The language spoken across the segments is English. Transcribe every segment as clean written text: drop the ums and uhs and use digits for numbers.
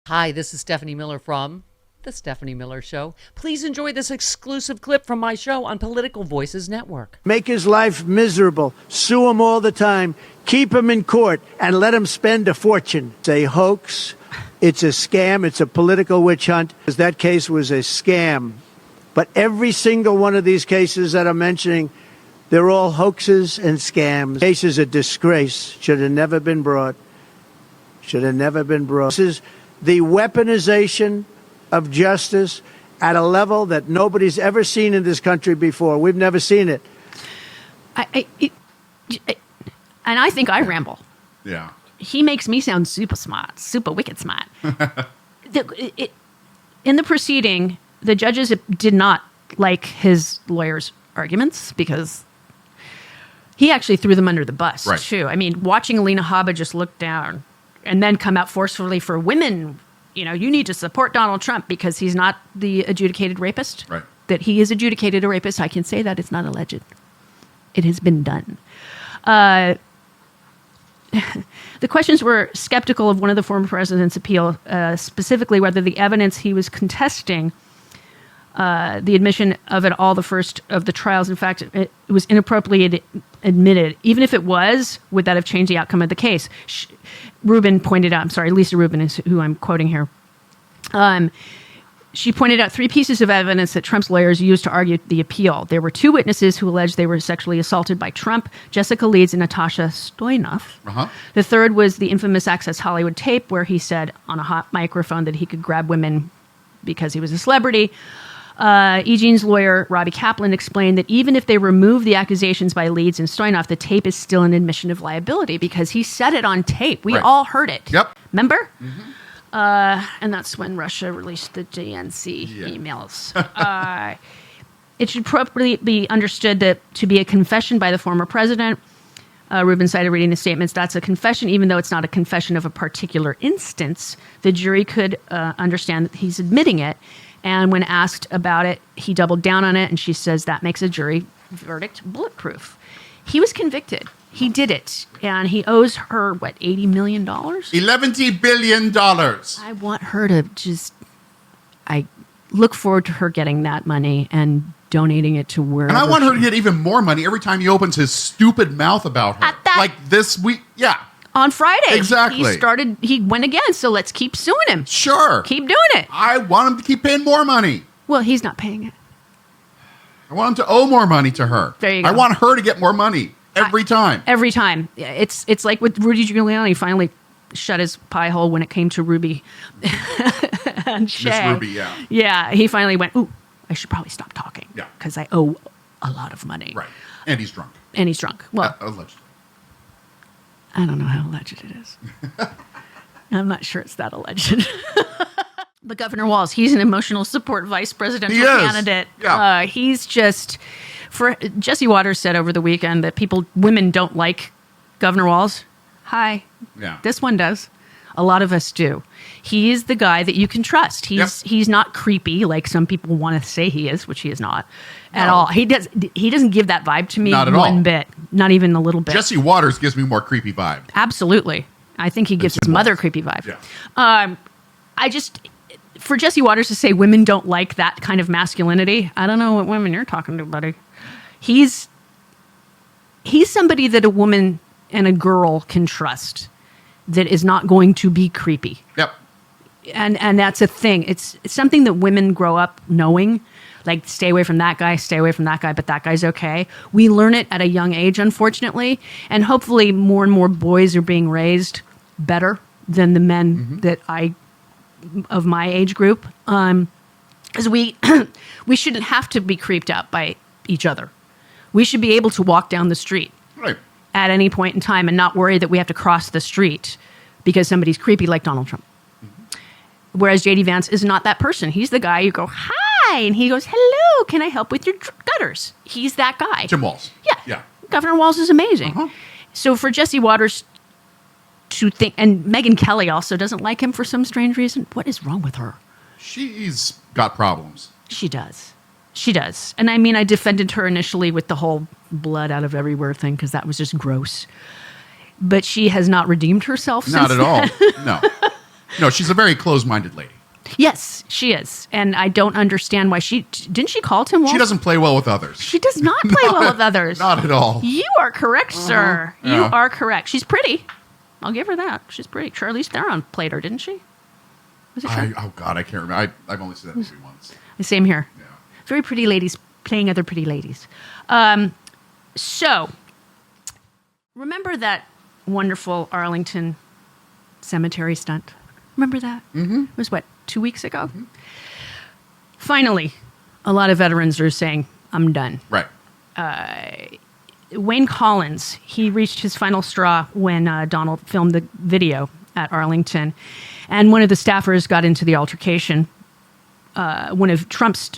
Hi, this is Stephanie Miller from The Stephanie Miller Show. Please enjoy this exclusive clip from my show on Political Voices Network. Make his life miserable, sue him all the time, keep him in court, and let him spend a fortune. It's a hoax. It's a scam. It's a political witch hunt. That case was a scam. But every single one of these cases that I'm mentioning, they're all hoaxes and scams. The case is a disgrace. Should have never been brought. Should have never been brought. This is the weaponization of justice at a level that nobody's ever seen in this country before. We've never seen it. And I think I ramble. Yeah. He makes me sound super smart, super wicked smart. In the proceeding, the judges did not like his lawyer's arguments because he actually threw them under the bus, right. too. I mean, watching Alina Habba just look down and then come out forcefully for women, you know, you need to support Donald Trump because he's not the adjudicated rapist. Right. That he is adjudicated a rapist, I can say that. It's not alleged. It has been done. The questions were skeptical of one of the former president's appeal, specifically whether the evidence he was contesting, the admission of it all, the first of the trials, in fact, it was inappropriately admitted. Even if it was, would that have changed the outcome of the case? Rubin pointed out, I'm sorry, Lisa Rubin is who I'm quoting here. She pointed out three pieces of evidence that Trump's lawyers used to argue the appeal. There were two witnesses who alleged they were sexually assaulted by Trump, Jessica Leeds and Natasha Stoyanov. Uh-huh. The third was the infamous Access Hollywood tape where he said on a hot microphone that he could grab women because he was a celebrity. E. Jean's lawyer, Robbie Kaplan, explained that even if they remove the accusations by Leeds and Stoyanov, the tape is still an admission of liability because he said it on tape. We all heard it. Yep. Remember? Mm-hmm. And that's when Russia released the DNC emails. It should probably be understood that to be a confession by the former president, Rubin cited reading the statements, that's a confession, even though it's not a confession of a particular instance. The jury could understand that he's admitting it. And when asked about it, he doubled down on it, and she says that makes a jury verdict bulletproof. He was convicted. He did it. And he owes her, what, $80 million? $11 billion. I want her to I look forward to her getting that money and donating it to wherever. And I want her to get even more money every time he opens his stupid mouth about her. Like this week. Yeah. On Friday. Exactly. He went again, so let's keep suing him. Sure. Keep doing it. I want him to keep paying more money. Well, he's not paying it. I want him to owe more money to her. There you go. I want her to get more money every time. Every time. It's like with Rudy Giuliani finally shut his pie hole when it came to Ruby and Shay. Miss Ruby, yeah. Yeah, he finally went, ooh, I should probably stop talking. Yeah. Because I owe a lot of money. Right. And he's drunk. Well, allegedly. I don't know how alleged it is. I'm not sure it's that alleged. But Governor Walz, he's an emotional support vice presidential candidate. Yeah. He's just, Jesse Waters said over the weekend that women don't like Governor Walz. Hi. Yeah. This one does. A lot of us do. He is the guy that you can trust. He's not creepy like some people want to say he is, which he is not at all. He doesn't give that vibe to me one bit. Not even a little bit. Jesse Waters gives me more creepy vibe. Absolutely. I think he gives his mother creepy vibe. Yeah. For Jesse Waters to say women don't like that kind of masculinity, I don't know what women you're talking to, buddy. He's somebody that a woman and a girl can trust that is not going to be creepy. Yep. And that's a thing. It's something that women grow up knowing, like stay away from that guy, but that guy's okay. We learn it at a young age, unfortunately, and hopefully more and more boys are being raised better than the men that of my age group. Because we shouldn't have to be creeped out by each other. We should be able to walk down the street. Right. At any point in time and not worry that we have to cross the street because somebody's creepy like Donald Trump. Mm-hmm. Whereas J.D. Vance is not that person. He's the guy you go, hi, and he goes, hello, can I help with your gutters? He's that guy. Tim Walz. Yeah. Governor Walz is amazing. Uh-huh. So for Jesse Waters to think, and Megyn Kelly also doesn't like him for some strange reason. What is wrong with her? She's got problems. She does. She does. And I mean, I defended her initially with the whole blood out of everywhere thing because that was just gross. But she has not redeemed herself since Not at all. No. No, she's a very closed-minded lady. Yes, she is. And I don't understand why didn't she call Tim Walz? She doesn't play well with others. She does not play well with others. Not at all. You are correct, sir. Yeah. You are correct. She's pretty. I'll give her that. She's pretty. Charlize Theron played her, didn't she? Was it Oh, God, I can't remember. I've only seen that movie once. Same here. Yeah. Very pretty ladies playing other pretty ladies. So, remember that wonderful Arlington cemetery stunt? Remember that? Mm-hmm. It was, 2 weeks ago? Mm-hmm. Finally, a lot of veterans are saying, I'm done. Right. Wayne Collins, he reached his final straw when Donald filmed the video at Arlington. And one of the staffers got into the altercation. One of Trump's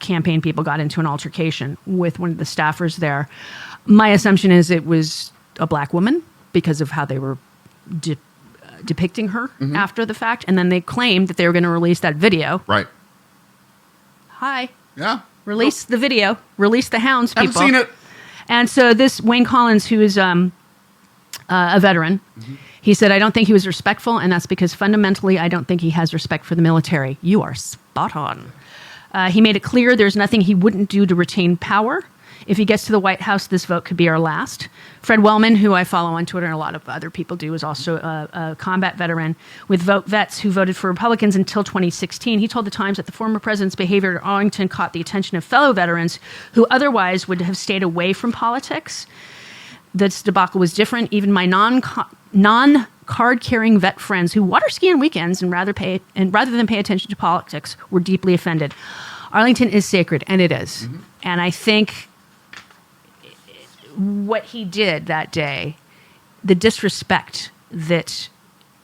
campaign people got into an altercation with one of the staffers there. My assumption is it was a black woman because of how they were depicting her after the fact. And then they claimed that they were going to release that video. Right. Hi. Yeah. Release the video. Release the hounds, people. Haven't seen it. And so this Wayne Collins, who is a veteran, he said, I don't think he was respectful, and that's because fundamentally I don't think he has respect for the military. You are spot on. He made it clear there's nothing he wouldn't do to retain power. If he gets to the White House, this vote could be our last. Fred Wellman, who I follow on Twitter and a lot of other people do, is also a combat veteran with Vote Vets who voted for Republicans until 2016. He told The Times that the former president's behavior at Arlington caught the attention of fellow veterans who otherwise would have stayed away from politics. This debacle was different. Even my non-card-carrying vet friends who water ski on weekends and rather than pay attention to politics were deeply offended. Arlington is sacred, and it is. Mm-hmm. And I think what he did that day, the disrespect that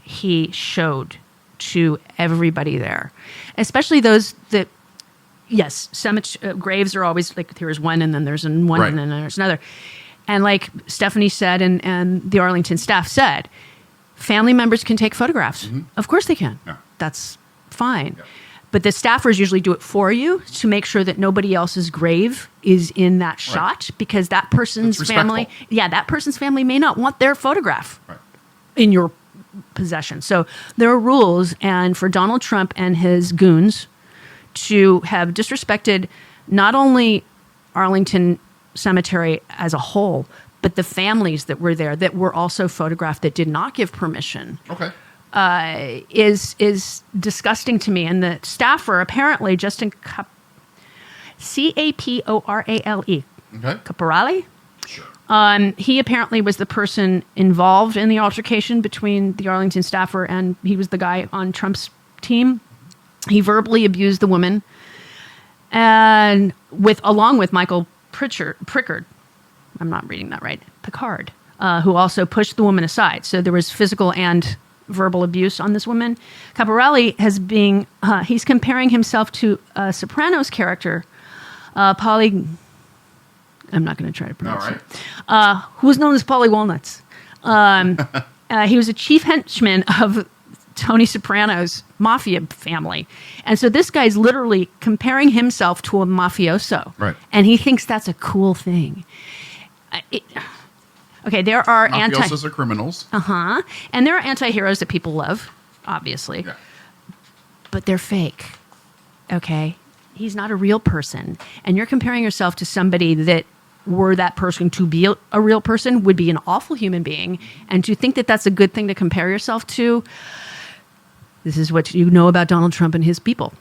he showed to everybody there, especially those that, yes, graves are always like there's one and then there's one right. and then there's another. And like Stephanie said and the Arlington staff said, family members can take photographs. Mm-hmm. Of course they can. Yeah. That's fine. Yeah. But the staffers usually do it for you to make sure that nobody else's grave is in that shot because that person's family, that person's family may not want their photograph in your possession. So there are rules, and for Donald Trump and his goons to have disrespected not only Arlington Cemetery as a whole, but the families that were there that were also photographed that did not give permission. Okay. Is disgusting to me. And the staffer, apparently, Justin Caporale, Caporale? Sure. He apparently was the person involved in the altercation between the Arlington staffer and he was the guy on Trump's team. He verbally abused the woman, and along with Michael Prickard, I'm not reading that right, Picard, who also pushed the woman aside. So there was physical and verbal abuse on this woman. Caporale he's comparing himself to a Sopranos character, Polly. I'm not going to try to pronounce it. Who was known as Polly Walnuts. He was a chief henchman of Tony Soprano's mafia family. And so this guy's literally comparing himself to a mafioso. Right. And he thinks that's a cool thing. Okay, there are mafiosos are criminals. And there are anti-heroes that people love, obviously. Yeah. But they're fake. Okay? He's not a real person. And you're comparing yourself to somebody that, were that person to be a real person, would be an awful human being. And to think that that's a good thing to compare yourself to, this is what you know about Donald Trump and his people.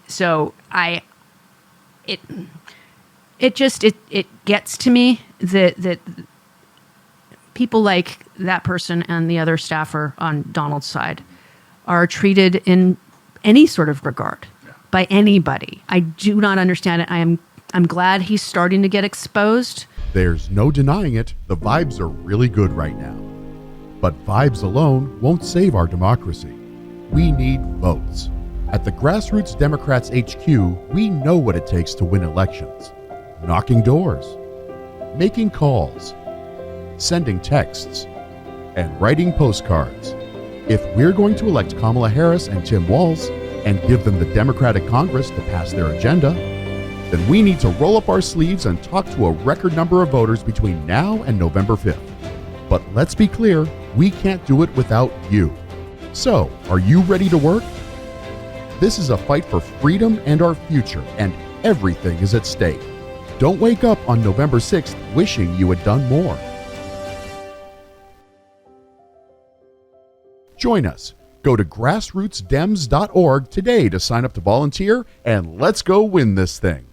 So it gets to me that people like that person and the other staffer on Donald's side are treated in any sort of regard by anybody. I do not understand it. I'm glad he's starting to get exposed. There's no denying it. The vibes are really good right now. But vibes alone won't save our democracy. We need votes. At the Grassroots Democrats HQ, we know what it takes to win elections. Knocking doors, making calls, sending texts, and writing postcards. If we're going to elect Kamala Harris and Tim Walz and give them the Democratic Congress to pass their agenda, then we need to roll up our sleeves and talk to a record number of voters between now and November 5th. But let's be clear, we can't do it without you. So, are you ready to work? This is a fight for freedom and our future, and everything is at stake. Don't wake up on November 6th wishing you had done more. Join us. Go to grassrootsdems.org today to sign up to volunteer, and let's go win this thing.